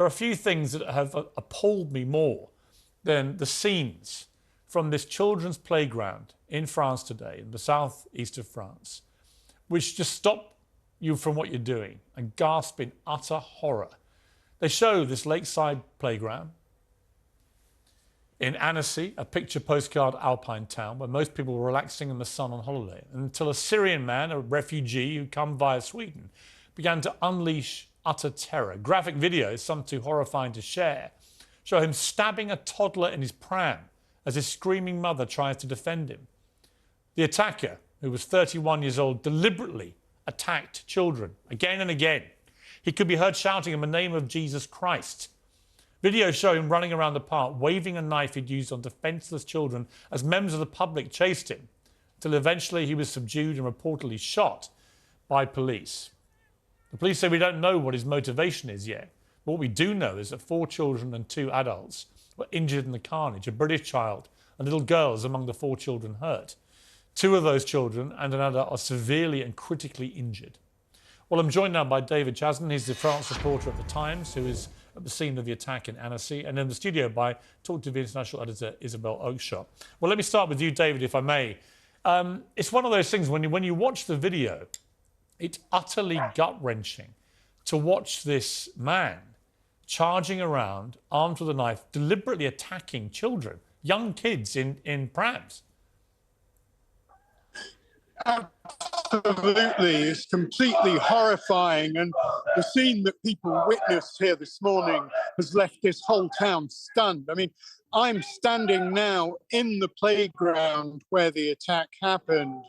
There are a few things that have appalled me more than the scenes from this children's playground in France today, in the southeast of France, which just stop you from what you're doing and gasp in utter horror. They show this lakeside playground in Annecy, a picture postcard alpine town where most people were relaxing in the sun on holiday, until a Syrian man, a refugee who'd come via Sweden, began to unleash utter terror. Graphic videos, some too horrifying to share, show him stabbing a toddler in his pram as his screaming mother tries to defend him. The attacker, who was 31 years old, deliberately attacked children again and again. He could be heard shouting in the name of Jesus Christ. Videos show him running around the park, waving a knife he'd used on defenceless children as members of the public chased him, until eventually he was subdued and reportedly shot by police. The police say we don't know what his motivation is yet. But what we do know is that 4 children and 2 adults were injured in the carnage. A British child and little girls among the 4 children hurt. 2 of those children and an adult are severely and critically injured. Well, I'm joined now by David Chasden. He's the France reporter at The Times, who is at the scene of the attack in Annecy, and in the studio by talkTV international editor Isabel Oakeshott. Well, let me start with you, David, if I may. It's one of those things, when you watch the video, it's utterly gut-wrenching to watch this man charging around, armed with a knife, deliberately attacking children, young kids in prams. Absolutely, it's completely horrifying, and the scene that people witnessed here this morning has left this whole town stunned. I mean, I'm standing now in the playground where the attack happened,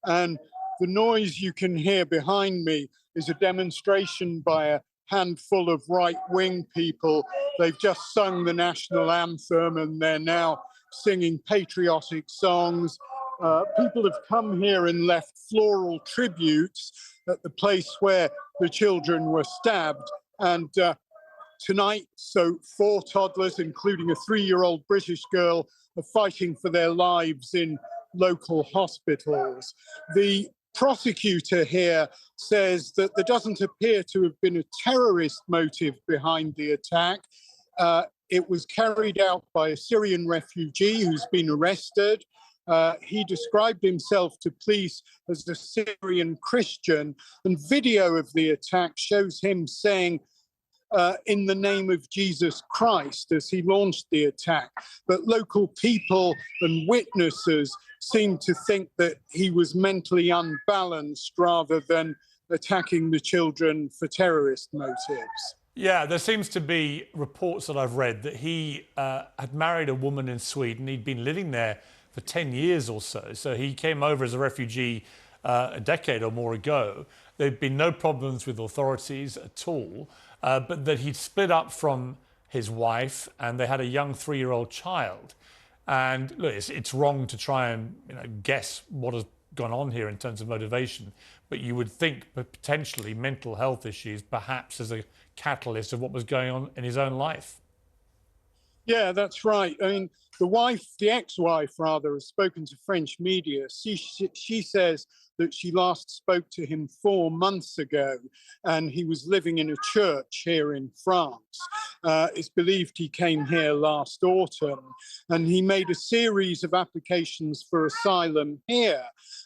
and the noise you can hear behind me is a demonstration by a handful of right-wing people. They've just sung the national anthem and they're now singing patriotic songs. People have come here and left floral tributes at the place where the children were stabbed. And tonight, so 4 toddlers, including a 3-year-old British girl, are fighting for their lives in local hospitals. The prosecutor here says that there doesn't appear to have been a terrorist motive behind the attack. It was carried out by a Syrian refugee who's been arrested. He described himself to police as a Syrian Christian, and video of the attack shows him saying, in the name of Jesus Christ, as he launched the attack. But local people and witnesses seem to think that he was mentally unbalanced rather than attacking the children for terrorist motives. Yeah, there seems to be reports that I've read that he had married a woman in Sweden. He'd been living there for 10 years or so. So he came over as a refugee a decade or more ago. There'd been no problems with authorities at all, but that he'd split up from his wife and they had a young 3-year-old child. And look, it's wrong to try and guess what has gone on here in terms of motivation, but you would think potentially mental health issues perhaps as a catalyst of what was going on in his own life. Yeah, that's right. I mean, the ex-wife rather, has spoken to French media. She says that she last spoke to him 4 months ago, and he was living in a church here in France. It's believed he came here last autumn, and he made a series of applications for asylum here,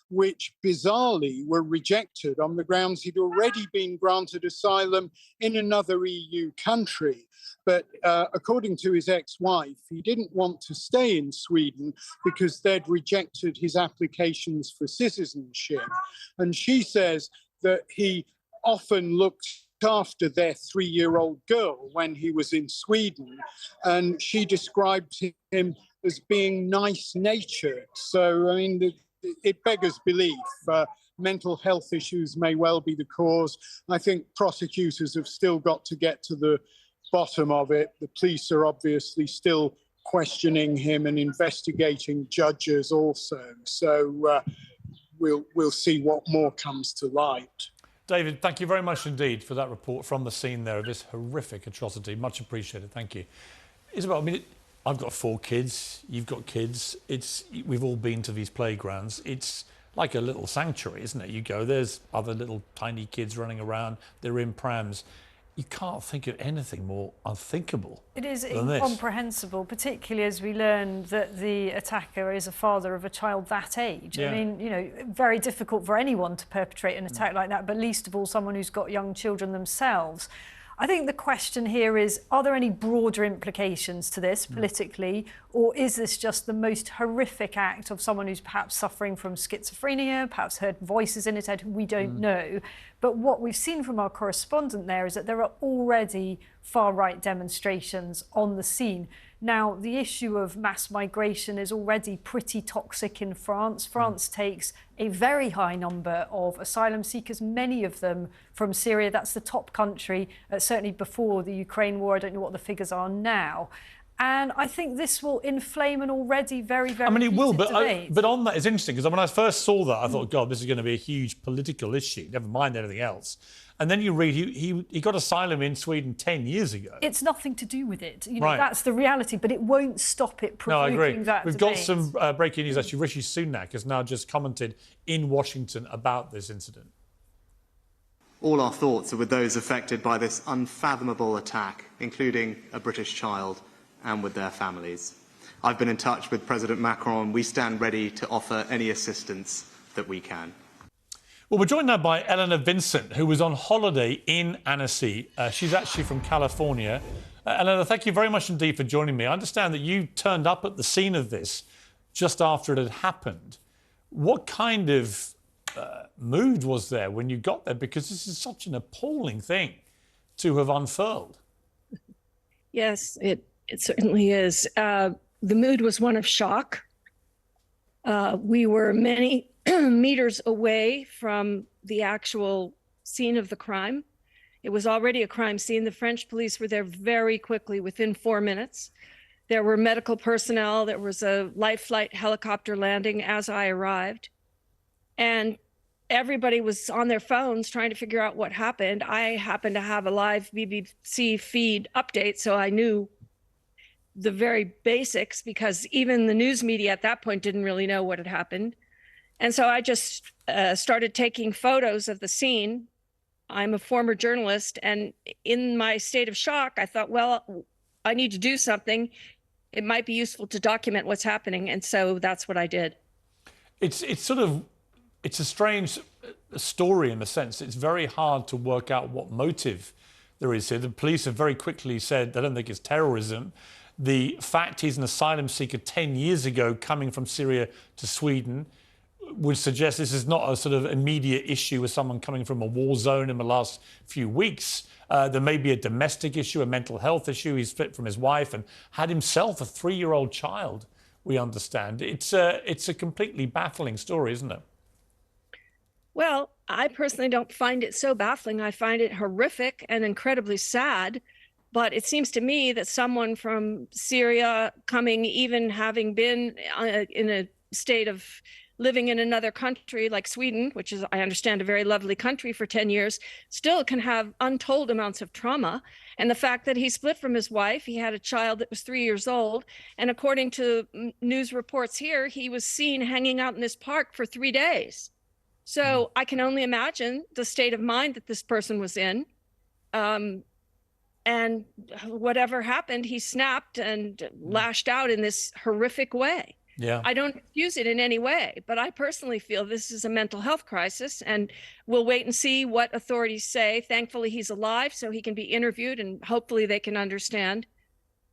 which bizarrely were rejected on the grounds he'd already been granted asylum in another EU country. But according to his ex-wife, he didn't want to stay in Sweden because they'd rejected his applications for citizenship. And she says that he often looked after their 3-year-old girl when he was in Sweden. And she described him as being nice-natured. So, I mean, it beggars belief. Mental health issues may well be the cause. I think prosecutors have still got to get to the bottom of it. The police are obviously still questioning him and investigating judges also. So we'll see what more comes to light. David, thank you very much indeed for that report from the scene there of this horrific atrocity. Much appreciated. Thank you. Isabel, I mean, I've got 4 kids. You've got kids. We've all been to these playgrounds. It's like a little sanctuary, isn't it? You go, there's other little tiny kids running around. They're in prams. you can't think of anything more unthinkable. It is than this. incomprehensible, particularly as we learn that the attacker is a father of a child that age. Yeah. I mean, you know, very difficult for anyone to perpetrate an attack like that, but least of all someone who's got young children themselves. I think the question here is, are there any broader implications to this politically, or is this just the most horrific act of someone who's perhaps suffering from schizophrenia, perhaps heard voices in his head, we don't know. But what we've seen from our correspondent there is that there are already far-right demonstrations on the scene. Now, the issue of mass migration is already pretty toxic in France. France takes a very high number of asylum seekers, many of them from Syria. That's the top country, certainly before the Ukraine war. I don't know what the figures are now. And I think this will inflame an already very, very I mean, it will, debate. but on that, it's interesting, because when I first saw that, I thought, God, this is going to be a huge political issue, never mind anything else. And then you read he got asylum in Sweden 10 years ago. It's nothing to do with it. You know, that's the reality, but it won't stop it provoking that debate. We've got some breaking news, actually. Rishi Sunak has now just commented in Washington about this incident. All our thoughts are with those affected by this unfathomable attack, including a British child, and with their families. I've been in touch with President Macron. We stand ready to offer any assistance that we can. Well, we're joined now by Eleanor Vincent, who was on holiday in Annecy. She's actually from California. Eleanor, thank you very much indeed for joining me. I understand that you turned up at the scene of this just after it had happened. What kind of mood was there when you got there? Because this is such an appalling thing to have unfurled. Yes, it certainly is. The mood was one of shock. We were many meters away from the actual scene of the crime. It was already a crime scene. The French police were there very quickly, within 4 minutes. There were medical personnel. There was a life flight helicopter landing as I arrived. And everybody was on their phones trying to figure out what happened. I happened to have a live BBC feed update, so I knew the very basics, because even the news media at that point didn't really know what had happened. And so I just started taking photos of the scene. I'm a former journalist, and in my state of shock, I thought, well, I need to do something. It might be useful to document what's happening, and so that's what I did. It's a strange story in the sense it's very hard to work out what motive there is here. The police have very quickly said they don't think it's terrorism. The fact he's an asylum seeker 10 years ago coming from Syria to Sweden would suggest this is not a sort of immediate issue with someone coming from a war zone in the last few weeks. There may be a domestic issue, a mental health issue. He's split from his wife and had himself a 3-year-old child, we understand. It's a completely baffling story, isn't it? Well, I personally don't find it so baffling. I find it horrific and incredibly sad. But it seems to me that someone from Syria coming, even having been in a state of living in another country like Sweden, which is, I understand, a very lovely country for 10 years, still can have untold amounts of trauma. And the fact that he split from his wife, he had a child that was 3 years old. And according to news reports here, he was seen hanging out in this park for 3 days. So I can only imagine the state of mind that this person was in. And whatever happened, he snapped and lashed out in this horrific way. Yeah. I don't excuse it in any way, but I personally feel this is a mental health crisis, and we'll wait and see what authorities say. Thankfully, he's alive, so he can be interviewed, and hopefully they can understand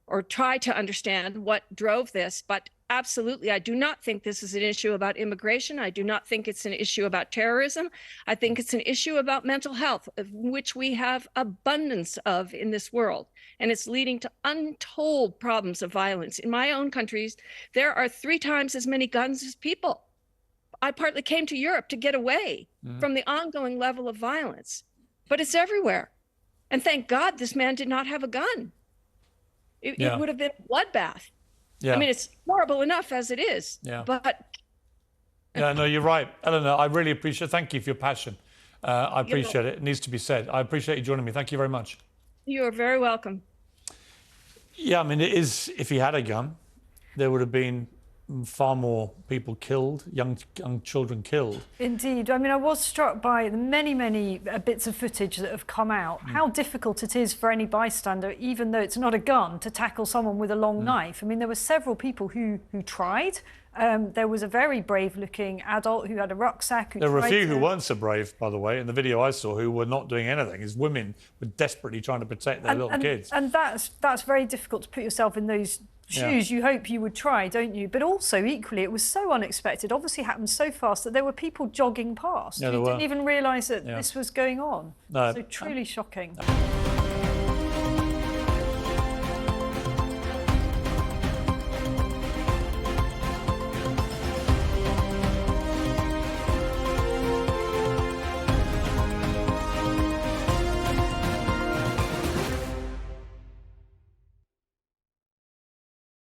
or try to understand what drove this. But absolutely, I do not think this is an issue about immigration. I do not think it's an issue about terrorism. I think it's an issue about mental health, of which we have abundance of in this world. And it's leading to untold problems of violence. In my own countries, there are 3 times as many guns as people. I partly came to Europe to get away from the ongoing level of violence, but it's everywhere. And thank God this man did not have a gun. It would have been a bloodbath. Yeah. I mean, it's horrible enough as it is, but... Yeah, no, you're right. Eleanor, I really appreciate it. Thank you for your passion. I appreciate it. It needs to be said. I appreciate you joining me. Thank you very much. You are very welcome. Yeah, I mean, it is, if he had a gun, there would have been far more people killed, young children killed. Indeed. I mean, I was struck by the many bits of footage that have come out, how difficult it is for any bystander, even though it's not a gun, to tackle someone with a long knife. I mean, there were several people who tried. There was a very brave-looking adult who had a rucksack. There were a few who weren't so brave, by the way, in the video I saw, who were not doing anything. His women were desperately trying to protect their little kids. And that's very difficult to put yourself in those shoes. You hope you would try, don't you? But also, equally, it was so unexpected. Obviously, happened so fast that there were people jogging past who didn't even realise that this was going on. No. So truly shocking.